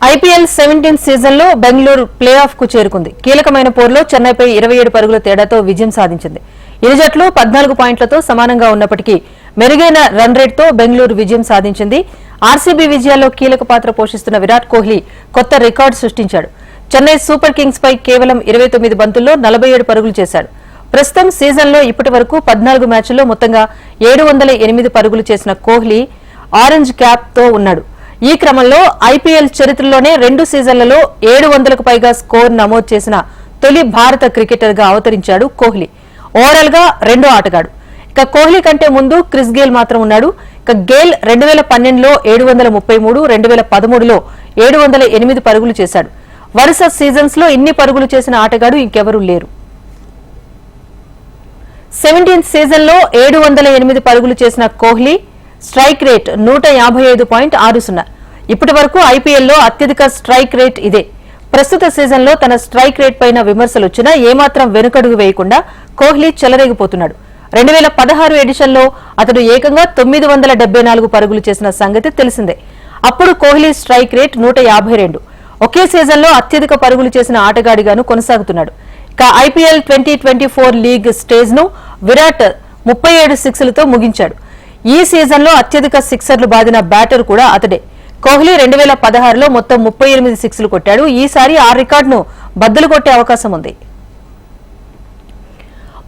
IPL 17th season లో Bengaluru play of కు చేరుకుంది. కీలకమైన పోరులో చెన్నైపై 27 పరుగుల తేడాతో విజయం సాధించింది. ఇరు జట్లు 14 పాయింట్లతో సమానంగా ఉన్నప్పటికీ మెరుగైన రన్ రేట్ తో బెంగళూరు విజయం సాధించింది. ఆర్సీబీ విజయాల్లో కీలక పాత్ర పోషిస్తున్న విరాట్ కోహ్లీ కొత్త రికార్డు సృష్టించాడు. చెన్నై సూపర్ కింగ్స్ పై కేవలం 29 బంతుల్లో 47 పరుగులు చేశాడు. ప్రస్తుతం సీజన్లో ఇప్పటి వరకు 14 మ్యాచ్ల్లో మొత్తంగా 708 పరుగులు చేసిన కోహ్లీ ఆరెంజ్ క్యాప్ తో ఉన్నాడు. ఈ క్రమంలో ఐపీఎల్ చరిత్రలోనే 2 సీజన్లలో 700కు పైగా స్కోర్ నమోదు చేసిన తొలి భారత క్రికెటర్ గా అవతరించాడు కోహ్లీ. ఓవరాల్ గా రెండో ఆటగాడు. ఇక కోహ్లీ కంటే ముందు క్రిస్ గేల్ మాత్రం ఉన్నాడు. ఇక గేల్ 2012లో 733, 2013లో 708 పరుగులు చేశాడు. వరుస సీజన్స్ లో ఇన్ని పరుగులు చేసిన ఆటగాడు ఇంకెవరూ లేరు. 17th సీజన్ లో 708 పరుగులు చేసిన కోహ్లీ స్ట్రైక్ రేట్ 155.60. ఇప్పటి వరకు ఐపీఎల్లో అత్యధిక స్ట్రైక్ రేట్ ఇదే. ప్రస్తుత సీజన్లో తన స్ట్రైక్ రేట్ పైన విమర్శలు వచ్చినా ఏమాత్రం వెనుకడుగు వేయకుండా కోహ్లీ చెలరేగిపోతున్నాడు. 2016 ఎడిషన్లో అతడు ఏకంగా 974 పరుగులు చేసిన సంగతి తెలిసిందే. అప్పుడు కోహ్లీ స్ట్రైక్ రేట్ 152. ఒకే సీజన్లో అత్యధిక పరుగులు చేసిన ఆటగాడిగాను కొనసాగుతున్నాడు. ఇక ఐపీఎల్ 2024 లీగ్ స్టేజ్ ను విరాట్ 37 సిక్స్లతో ముగించాడు. ఈ సీజన్లో అత్యధిక సిక్సర్లు బాదిన బ్యాటర్ కూడా అతడే. కోహ్లీ 2016లో మొత్తం 38 సిక్స్లు కొట్టాడు. ఈసారి ఆ రికార్డును బద్దలు కొట్టే అవకాశం ఉంది.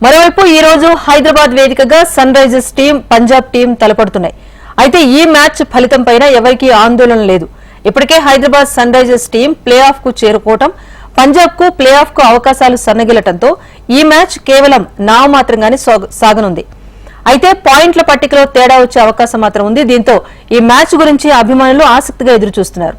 మరోవైపు ఈ రోజు హైదరాబాద్ వేదికగా Sunrisers team, Punjab team తలపడుతున్నాయి. అయితే ఈ మ్యాచ్ ఫలితం పైన ఎవరికీ ఆందోళన లేదు. ఇప్పటికే Hyderabad Sunrisers team playoff కు చేరుకోవటం, పంజాబ్ కు ప్లే ఆఫ్ కు అవకాశాలు సన్నగిలటంతో ఈ మ్యాచ్ కేవలం నామమాత్రంగానే సాగనుంది. అయితే పాయింట్ల పట్టికలో తేడా వచ్చే అవకాశం మాత్రం ఉంది. దీంతో ఈ మ్యాచ్ గురించి అభిమానులు ఆసక్తిగా ఎదురుచూస్తున్నారు.